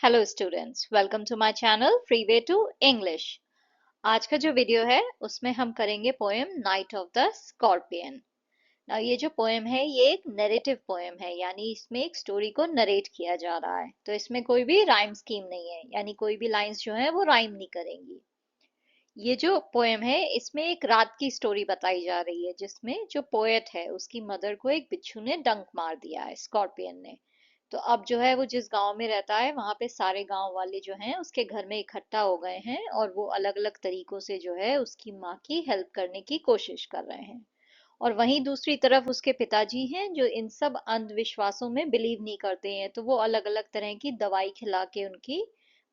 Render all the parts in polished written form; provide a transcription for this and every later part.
Hello students, welcome to my channel freeway to English. आज का जो वीडियो है उसमें हम करेंगे poem night of the scorpion. ये जो पोएम है ये एक नरेटिव पोएम है, यानी इसमें एक स्टोरी को नरेट किया जा रहा है। तो इसमें कोई भी राइम स्कीम नहीं है, यानी कोई भी लाइंस जो है वो राइम नहीं करेंगी। ये जो पोएम है इसमें एक रात की स्टोरी बताई जा रही है, जिसमें जो पोएट है उसकी मदर को एक बिच्छू ने डंक मार दिया है, स्कॉर्पियन ने। तो अब जो है वो जिस गांव में रहता है वहां पे सारे गांव वाले जो हैं उसके घर में इकट्ठा हो गए हैं, और वो अलग अलग तरीकों से जो है उसकी माँ की हेल्प करने की कोशिश कर रहे हैं। और वहीं दूसरी तरफ उसके पिताजी हैं जो इन सब अंधविश्वासों में बिलीव नहीं करते हैं, तो वो अलग अलग तरह की दवाई खिला के उनकी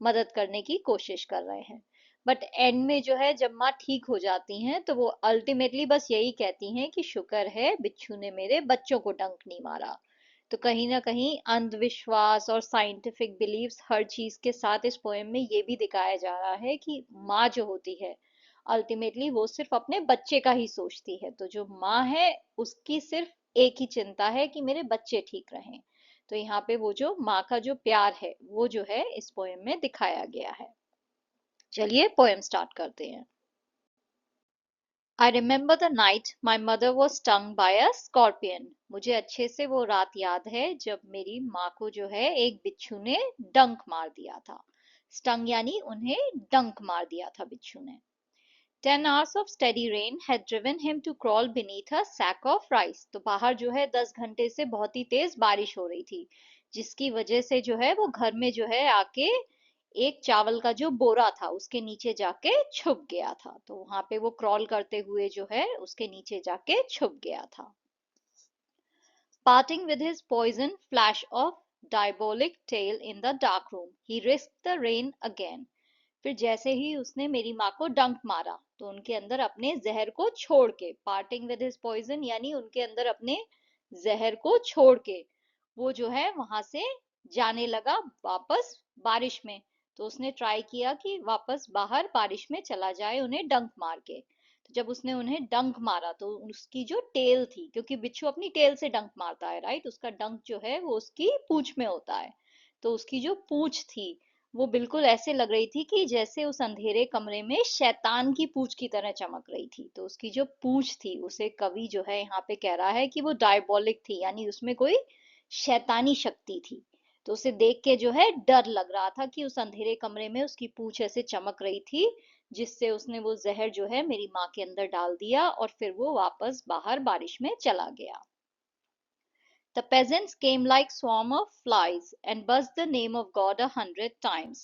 मदद करने की कोशिश कर रहे हैं। बट एंड में जो है जब माँ ठीक हो जाती हैं तो वो अल्टीमेटली बस यही कहती हैं कि शुक्र है बिच्छू ने मेरे बच्चों को डंक नहीं मारा। तो कहीं ना कहीं अंधविश्वास और साइंटिफिक बिलीव्स हर चीज के साथ इस पोएम में ये भी दिखाया जा रहा है कि माँ जो होती है अल्टीमेटली वो सिर्फ अपने बच्चे का ही सोचती है। तो जो माँ है उसकी सिर्फ एक ही चिंता है कि मेरे बच्चे ठीक रहें। तो यहाँ पे वो जो माँ का जो प्यार है वो जो है इस पोएम में दिखाया गया है। चलिए पोएम स्टार्ट करते हैं। I remember the night my mother was stung by a scorpion. मुझे अच्छे से वो रात याद है जब मेरी माँ को जो है एक बिच्छू ने डंक मार दिया था। स्टंग यानी उन्हें डंक मार दिया था बिच्छू ने। 10 hours of steady rain had driven him to crawl beneath a sack of rice. तो बाहर जो है 10 घंटे से बहुत ही तेज बारिश हो रही थी, जिसकी वजह से जो है वो घर में जो है आके एक चावल का जो बोरा था उसके नीचे जाके छुप गया था। तो वहां पे वो क्रॉल करते हुए जो है उसके नीचे जाके छुप गया था। Parting with his poison flash of diabolic tail in the dark room, he risked the rain again. फिर जैसे ही उसने मेरी माँ को डंक मारा तो उनके अंदर अपने जहर को छोड़ के, पार्टिंग विद हिज पॉइजन यानी उनके अंदर अपने जहर को छोड़ के वो जो है वहां से जाने लगा वापस बारिश में। तो उसने ट्राई किया कि वापस बाहर बारिश में चला जाए उन्हें डंक मार के। तो जब उसने उन्हें डंक मारा तो उसकी जो टेल थी, क्योंकि बिच्छू अपनी टेल से डंक मारता है, राइट, उसका डंक जो है वो उसकी पूंछ में होता है। तो उसकी जो पूंछ थी वो बिल्कुल ऐसे लग रही थी कि जैसे उस अंधेरे कमरे में शैतान की पूंछ की तरह चमक रही थी। तो उसकी जो पूंछ थी उसे कवि जो है यहाँ पे कह रहा है कि वो डायबोलिक थी, यानी उसमें कोई शैतानी शक्ति थी। तो उसे देख के जो है डर लग रहा था कि उस अंधेरे कमरे में उसकी पूंछ ऐसे चमक रही थी, जिससे उसने वो जहर जो है मेरी माँ के अंदर डाल दिया और फिर वो वापस बाहर बारिश में चला गया। The peasants came like swarm of flies and buzzed the name of God 100 times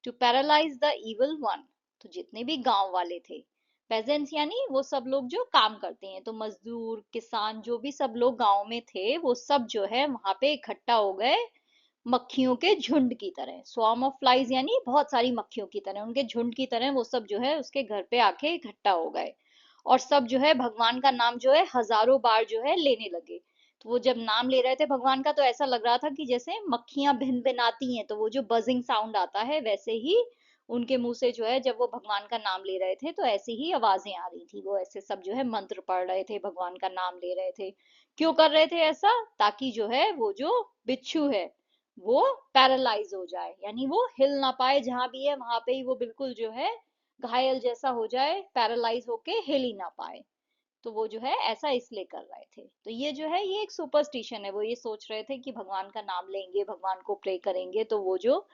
to paralyze the evil one. तो जितने भी गांव वाले थे, पेजेंट्स यानी वो सब लोग जो काम करते हैं, तो मजदूर किसान जो भी सब लोग गांव में थे वो सब जो है वहां पे इकट्ठा हो गए मक्खियों के झुंड की तरह। स्वार्म ऑफ फ्लाइज यानी बहुत सारी मक्खियों की तरह, उनके झुंड की तरह वो सब जो है उसके घर पे आके इकट्ठा हो गए। और सब जो है भगवान का नाम जो है हजारों बार जो है लेने लगे। तो वो जब नाम ले रहे थे भगवान का तो ऐसा लग रहा था कि जैसे मक्खियां भिन भिनाती हैं तो वो जो बजिंग साउंड आता है वैसे ही उनके मुंह से जो है जब वो भगवान का नाम ले रहे थे तो ऐसी ही आवाजें आ रही थी। वो ऐसे सब जो है मंत्र पढ़ रहे थे, भगवान का नाम ले रहे थे। क्यों कर रहे थे ऐसा? ताकि जो है वो जो बिच्छू है वो पैरालाइज हो जाए, यानी वो हिल ना पाए, जहां भी है वहां पे ही वो बिल्कुल जो है घायल जैसा हो जाए, पैरालाइज होके हिल ही ना पाए। तो वो जो है ऐसा इसलिए कर रहे थे। तो ये जो है ये एक सुपरस्टिशन है, वो ये सोच रहे थे कि भगवान का नाम लेंगे, भगवान को प्रे करेंगे तो वो जो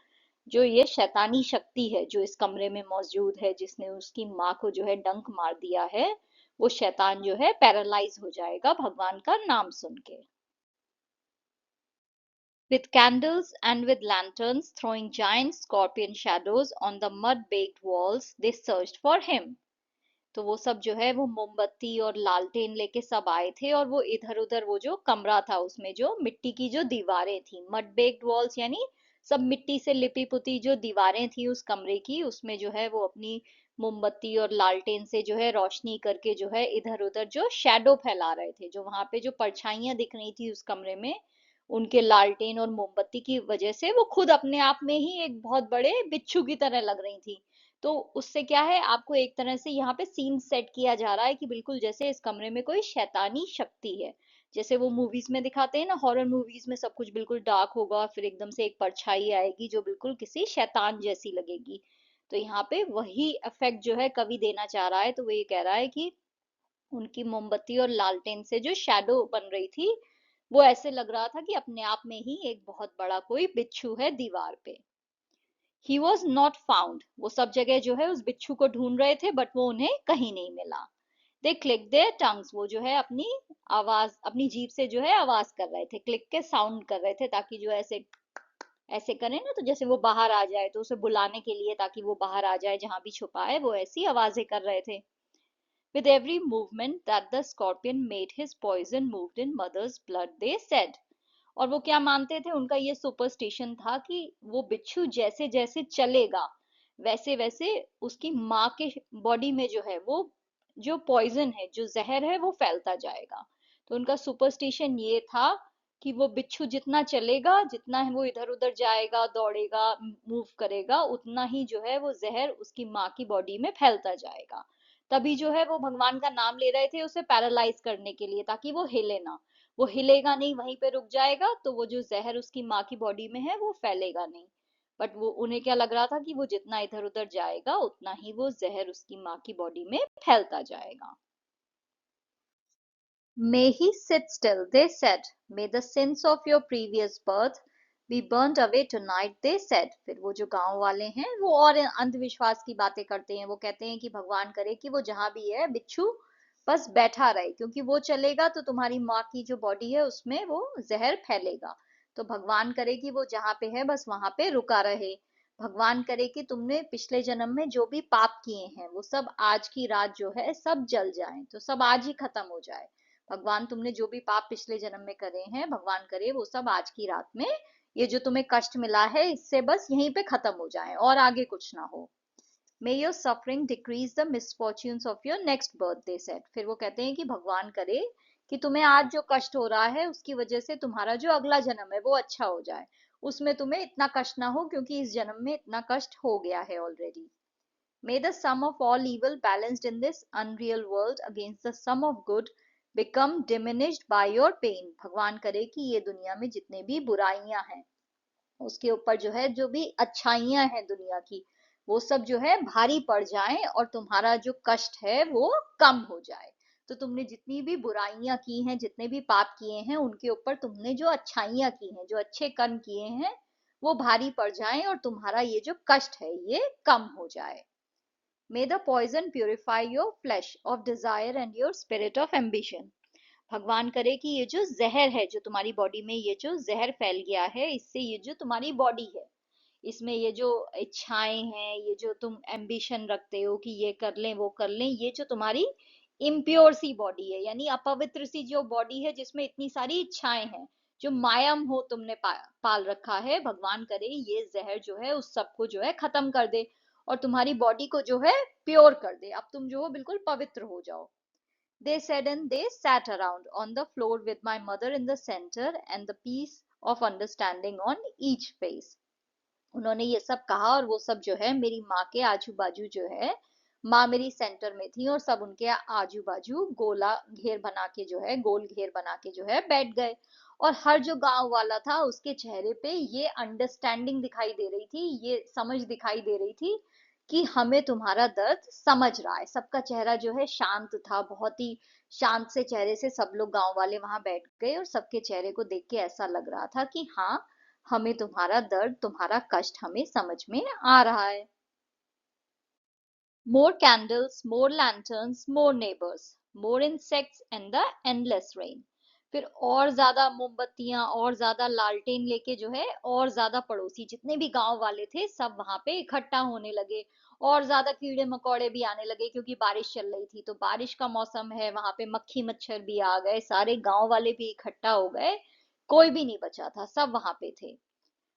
जो ये शैतानी शक्ति है जो इस कमरे में मौजूद है जिसने उसकी माँ को जो है डंक मार दिया है, वो शैतान जो है पैरालाइज हो जाएगा भगवान का नाम सुन के। With candles and with lanterns throwing giant scorpion shadows on the mud-baked walls, they searched for him. तो वो सब जो है वो मोमबत्ती और लालटेन लेके सब आए थे, और वो इधर उधर वो जो कमरा था उसमें जो मिट्टी की जो दीवारें थी, मड बेक्ड वॉल्स यानी सब मिट्टी से लिपी पुती जो दीवारें थी उस कमरे की, उसमें जो है वो अपनी मोमबत्ती और लालटेन से जो है रोशनी करके जो है इधर उधर जो शैडो फैला रहे थे। जो वहां पे जो परछाइयां दिख रही थी उस कमरे में उनके लालटेन और मोमबत्ती की वजह से वो खुद अपने आप में ही एक बहुत बड़े बिच्छू की तरह लग रही थी। तो उससे क्या है, आपको एक तरह से यहाँ पे सीन सेट किया जा रहा है कि बिल्कुल जैसे इस कमरे में कोई शैतानी शक्ति है। जैसे वो मूवीज में दिखाते हैं ना, हॉरर मूवीज में सब कुछ बिल्कुल डार्क होगा, फिर एकदम से एक परछाई आएगी जो बिल्कुल किसी शैतान जैसी लगेगी। तो यहाँ पे वही इफेक्ट जो है कवि देना चाह रहा है। तो वो ये कह रहा है कि उनकी मोमबत्ती और लालटेन से जो शैडो बन रही थी, वो ऐसे लग रहा था कि अपने आप में ही एक बहुत बड़ा कोई बिच्छू है दीवार पे। ही वॉज नॉट फाउंड, वो सब जगह जो है उस बिच्छू को ढूंढ रहे थे, बट वो उन्हें कहीं नहीं मिला। दे क्लिक देयर टंग्स, वो जो है अपनी आवाज, अपनी जीभ से जो है आवाज कर रहे थे, क्लिक के साउंड कर रहे थे, ताकि जो ऐसे ऐसे करें ना, तो जैसे वो बाहर आ जाए, तो उसे बुलाने के लिए, ताकि वो बाहर आ जाए जहां भी छुपा है, वो ऐसी आवाजें कर रहे थे। With every movement that the scorpion made, his poison moved in mother's blood, they said. और वो क्या मानते थे, उनका ये सुपरस्टिशन था कि वो बिच्छू जैसे जैसे चलेगा, वैसे वैसे उसकी माँ के बॉडी में जो है वो जो पॉइजन है, जो जहर है, वो फैलता जाएगा। तो उनका सुपरस्टिशन ये था कि वो बिच्छू जितना चलेगा, जितना है वो इधर उधर जाएगा, दौड़ेगा, मूव करेगा, उतना ही जो है वो जहर उसकी माँ की बॉडी में फैलता जाएगा। तभी जो है वो भगवान का नाम ले रहे थे उसे पैरालाइज करने के लिए, ताकि वो हिले ना। वो हिलेगा नहीं, वहीं पे रुक जाएगा, तो वो जो जहर उसकी माँ की बॉडी में है वो फैलेगा नहीं। बट वो उन्हें क्या लग रहा था कि वो जितना इधर उधर जाएगा, उतना ही वो जहर उसकी माँ की बॉडी में फैलता जाएगा। May he sit still, they said. May the sins of your previous birth be burnt away tonight, they said. फिर वो जो गांव वाले हैं वो और अंधविश्वास की बातें करते हैं। वो कहते हैं कि भगवान करे कि वो जहां भी है बिच्छू बस बैठा रहे, क्योंकि वो चलेगा तो तुम्हारी माँ की जो बॉडी है उसमें वो जहर फैलेगा। तो भगवान करे कि वो जहाँ पे है बस वहां पे रुका रहे। भगवान करे कि तुमने पिछले जन्म में जो भी पाप किए हैं वो सब आज की रात जो है सब जल जाएं, तो सब आज ही खत्म हो जाए। भगवान तुमने जो भी पाप पिछले जन्म में करे हैं, भगवान करे वो सब आज की रात में, ये जो तुम्हें कष्ट मिला है इससे बस यहीं पे खत्म हो जाए और आगे कुछ ना हो। May your suffering decrease the misfortunes of your next birth, they said. फिर वो कहते हैं कि भगवान करे कि तुम्हें आज जो कष्ट हो रहा है उसकी वजह से तुम्हारा जो अगला जन्म है वो अच्छा हो जाए, उसमें तुम्हें इतना कष्ट ना हो, क्योंकि इस जन्म में इतना कष्ट हो गया है already. May the sum of all evil balanced in this unreal world against the sum of good become diminished by your pain. भगवान करे कि ये दुनिया में जितने भी बुराइयां हैं उसके ऊपर जो है जो भी अच्छाइयां हैं दुनिया की, वो सब जो है भारी पड़ जाएं और तुम्हारा जो कष्ट है वो कम हो जाए। तो तुमने जितनी भी बुराइयां की हैं, जितने भी पाप किए हैं, उनके ऊपर तुमने जो अच्छाइयां की हैं, जो अच्छे कर्म किए हैं, वो भारी पड़ जाएं और तुम्हारा ये जो कष्ट है ये कम हो जाए। May the poison purify your flesh of desire and your spirit of ambition. भगवान करे कि ये जो जहर है, जो तुम्हारी बॉडी में ये जो जहर फैल गया है, इससे ये जो तुम्हारी बॉडी है, इसमें ये जो इच्छाएं हैं, ये जो तुम एम्बिशन रखते हो कि ये कर लें वो कर लें, ये जो तुम्हारी इम्प्योर सी बॉडी है, यानी अपवित्र सी जो बॉडी है जिसमें इतनी सारी इच्छाएं हैं, जो माया मोह तुमने पाल रखा है, भगवान करे ये जहर जो है उस सबको जो है खत्म कर दे और तुम्हारी बॉडी को जो है प्योर कर दे। अब तुम जो हो बिल्कुल पवित्र हो जाओ। They said, and they sat around on the floor with my mother in the center and the peace of understanding on each face. उन्होंने ये सब कहा और वो सब जो है मेरी माँ के आजू बाजू जो है, माँ मेरी सेंटर में थी और सब उनके आजू बाजू गोला घेर बना के जो है, गोल घेर बना के जो है बैठ गए। और हर जो गांव वाला था उसके चेहरे पे ये अंडरस्टैंडिंग दिखाई दे रही थी, ये समझ दिखाई दे रही थी कि हमें तुम्हारा दर्द समझ रहा है। सबका चेहरा जो है शांत था, बहुत ही शांत से चेहरे से सब लोग गांव वाले वहां बैठ गए और सबके चेहरे को देख के ऐसा लग रहा था कि हाँ, हमें तुम्हारा दर्द, तुम्हारा कष्ट हमें समझ में आ रहा है। More candles, more lanterns, more neighbors, more insects and the endless rain. फिर और ज्यादा मोमबत्तियां और ज्यादा लालटेन लेके जो है और ज्यादा पड़ोसी जितने भी गांव वाले थे सब वहां पे इकट्ठा होने लगे। और ज्यादा कीड़े मकोड़े भी आने लगे, क्योंकि बारिश चल रही थी, तो बारिश का मौसम है, वहां पे मक्खी मच्छर भी आ गए, सारे गांव वाले भी इकट्ठा हो गए, कोई भी नहीं बचा था, सब वहां पे थे।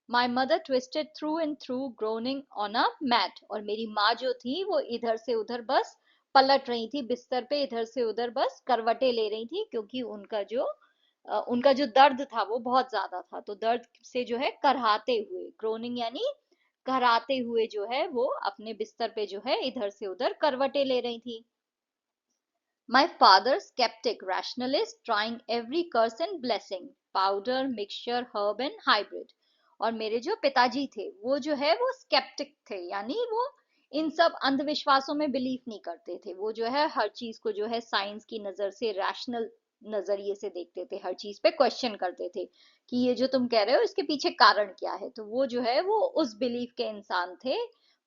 My mother twisted through and through groaning on a mat, और मेरी माँ जो थी वो इधर से उधर बस पलट रही थी बिस्तर पे, इधर से उधर बस करवटें ले रही थी, क्योंकि उनका जो दर्द था वो बहुत ज्यादा था। तो दर्द से जो है करहाते हुए, ग्रोनिंग यानी कराते हुए जो है वो अपने बिस्तर पे जो है इधर से उधर करवटें ले रही थी। My father, skeptic, rationalist, trying every curse and blessing, powder, mixture, herb and hybrid. और मेरे जो पिताजी थे वो जो है वो स्केप्टिक थे, यानी वो इन सब अंधविश्वासों में बिलीव नहीं करते थे। वो जो है हर चीज को जो है साइंस की नजर से, रैशनल नजरिए से देखते थे, हर चीज पे क्वेश्चन करते थे कि ये जो तुम कह रहे हो इसके पीछे कारण क्या है। तो वो जो है वो उस बिलीफ के इंसान थे,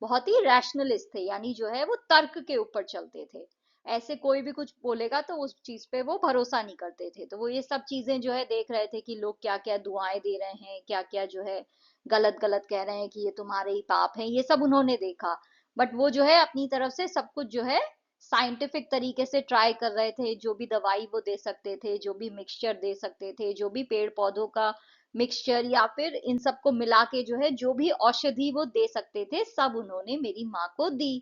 बहुत ही रैशनलिस्ट थे, यानी जो है वो तर्क के ऊपर चलते थे। ऐसे कोई भी कुछ बोलेगा तो उस चीज पे वो भरोसा नहीं करते थे। तो वो ये सब चीजें जो है देख रहे थे कि लोग क्या क्या दुआएं दे रहे हैं, क्या क्या जो है गलत गलत कह रहे हैं कि ये तुम्हारे ही पाप हैं, ये सब उन्होंने देखा। बट वो जो है अपनी तरफ से सब कुछ जो है साइंटिफिक तरीके से ट्राई कर रहे थे। जो भी दवाई वो दे सकते थे, जो भी मिक्सचर दे सकते थे, जो भी पेड़ पौधों का मिक्सचर या फिर इन सबको मिला के जो है जो भी औषधि वो दे सकते थे, सब उन्होंने मेरी माँ को दी।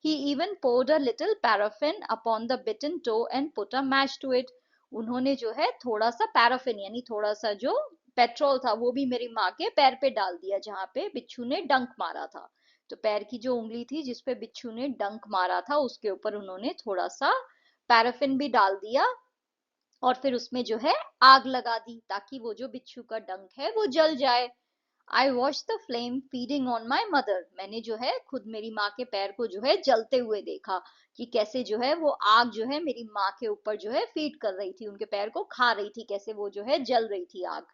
He even poured a little paraffin upon the bitten toe and put a match to it. उन्होंने जो है थोड़ा सा पैराफिन यानी थोड़ा सा जो पेट्रोल था वो भी मेरी माँ के पैर पे डाल दिया जहाँ पे बिच्छू ने डंक मारा था। तो पैर की जो उंगली थी जिसपे बिच्छू ने डंक मारा था उसके ऊपर उन्होंने थोड़ा सा पैराफिन भी डाल दिया, और फिर उसमें जो है आग लगा दी ताकि वो जो बिच्छू का डंक है वो जल जाए। I watch the flame feeding on my mother. मैंने जो है खुद मेरी माँ के पैर को जो है जलते हुए देखा कि कैसे जो है वो आग जो है मेरी माँ के ऊपर जो है फीड कर रही थी, उनके पैर को खा रही थी, कैसे वो जो है जल रही थी आग।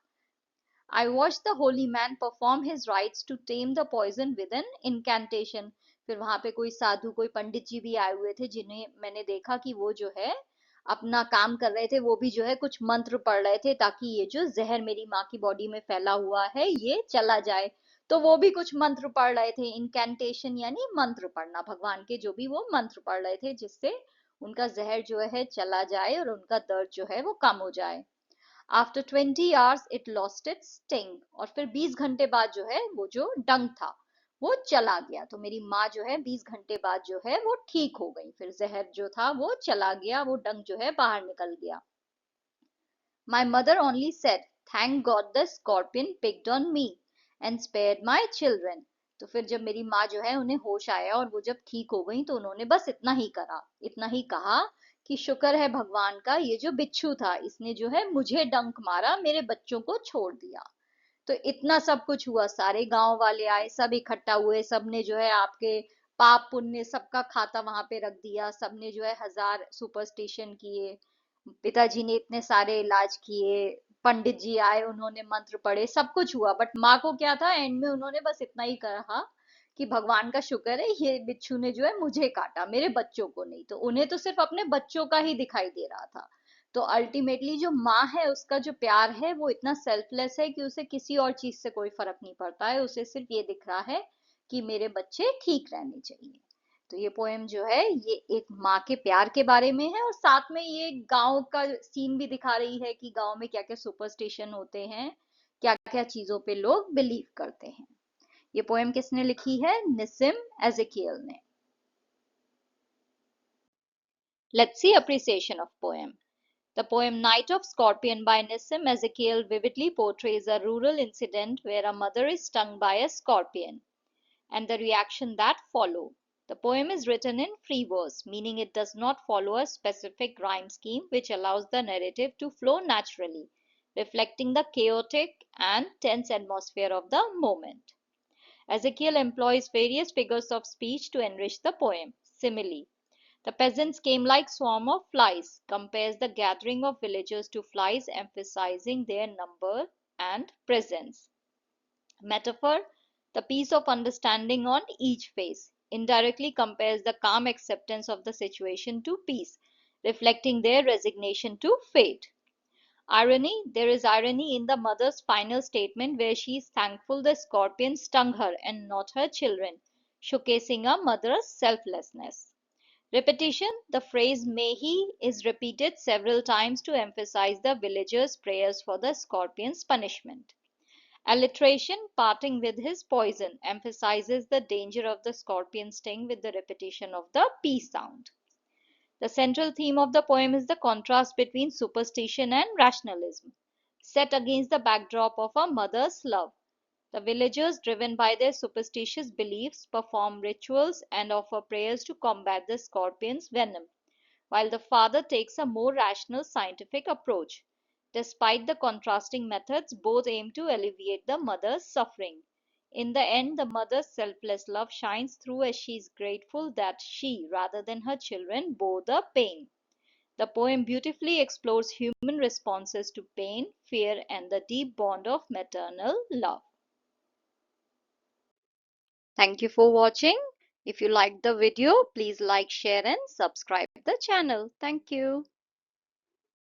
I watched the holy man perform his rites to tame the poison with an incantation. फिर वहां पे कोई साधु, कोई पंडित जी भी आए हुए थे जिन्हें मैंने देखा कि वो जो है अपना काम कर रहे थे। वो भी जो है कुछ मंत्र पढ़ रहे थे ताकि ये जो जहर मेरी माँ की बॉडी में फैला हुआ है ये चला जाए। तो वो भी कुछ मंत्र पढ़ रहे थे, इनकेंटेशन यानी मंत्र पढ़ना, भगवान के जो भी वो मंत्र पढ़ रहे थे जिससे उनका जहर जो है चला जाए और उनका दर्द जो है वो कम हो जाए। After 20 hours it lost its sting. और फिर 20 घंटे बाद जो है वो जो डंक था वो चला गया। तो मेरी माँ जो है 20 घंटे बाद जो है वो ठीक हो गई, फिर जहर जो था वो चला गया, वो डंक जो है बाहर निकल गया। My mother only said, "Thank God the scorpion picked on me and spared my children." तो फिर जब मेरी माँ जो है उन्हें होश आया और वो जब ठीक हो गई तो उन्होंने बस इतना ही करा, इतना ही कहा कि शुक्र है भगवान का, ये जो बिच्छू था इसने जो है मुझे डंक मारा, मेरे बच्चों को छोड़ दिया। तो इतना सब कुछ हुआ, सारे गांव वाले आए, सब इकट्ठा हुए, सबने जो है आपके पाप पुण्य सबका खाता वहां पे रख दिया, सबने जो है 1000 सुपरस्टिशन किए, पिताजी ने इतने सारे इलाज किए, पंडित जी आए उन्होंने मंत्र पढ़े, सब कुछ हुआ। बट माँ को क्या था, एंड में उन्होंने बस इतना ही कहा कि भगवान का शुक्र है ये बिच्छू ने जो है मुझे काटा, मेरे बच्चों को नहीं। तो उन्हें तो सिर्फ अपने बच्चों का ही दिखाई दे रहा था। तो अल्टीमेटली जो माँ है उसका जो प्यार है वो इतना सेल्फलेस है कि उसे किसी और चीज से कोई फर्क नहीं पड़ता है, उसे सिर्फ ये दिख रहा है कि मेरे बच्चे ठीक रहने चाहिए। तो ये पोएम जो है ये एक माँ के प्यार के बारे में है, और साथ में ये गांव का सीन भी दिखा रही है कि गांव में क्या क्या सुपरस्टिशन होते हैं, क्या क्या चीजों पे लोग बिलीव करते हैं। ये पोएम किसने लिखी है? निसिम एजेकियल ने। Let's see appreciation of poem. The poem Night of Scorpion by Nissim Ezekiel vividly portrays a rural incident where a mother is stung by a scorpion and the reaction that follow. The poem is written in free verse, meaning it does not follow a specific rhyme scheme which allows the narrative to flow naturally, reflecting the chaotic and tense atmosphere of the moment. Ezekiel employs various figures of speech to enrich the poem. Simile: the peasants came like swarm of flies, compares the gathering of villagers to flies, emphasizing their number and presence. Metaphor: the peace of understanding on each face, indirectly compares the calm acceptance of the situation to peace, reflecting their resignation to fate. Irony: there is irony in the mother's final statement where she is thankful the scorpion stung her and not her children, showcasing a mother's selflessness. Repetition: the phrase "may he" is repeated several times to emphasize the villagers' prayers for the scorpion's punishment. Alliteration: parting with his poison emphasizes the danger of the scorpion's sting with the repetition of the P sound. The central theme of the poem is the contrast between superstition and rationalism, set against the backdrop of a mother's love. The villagers, driven by their superstitious beliefs, perform rituals and offer prayers to combat the scorpion's venom, while the father takes a more rational scientific approach. Despite the contrasting methods, both aim to alleviate the mother's suffering. In the end, the mother's selfless love shines through as she is grateful that she, rather than her children, bore the pain. The poem beautifully explores human responses to pain, fear, and the deep bond of maternal love. Thank you for watching. If you liked the video, please like, share, and subscribe the channel. Thank you.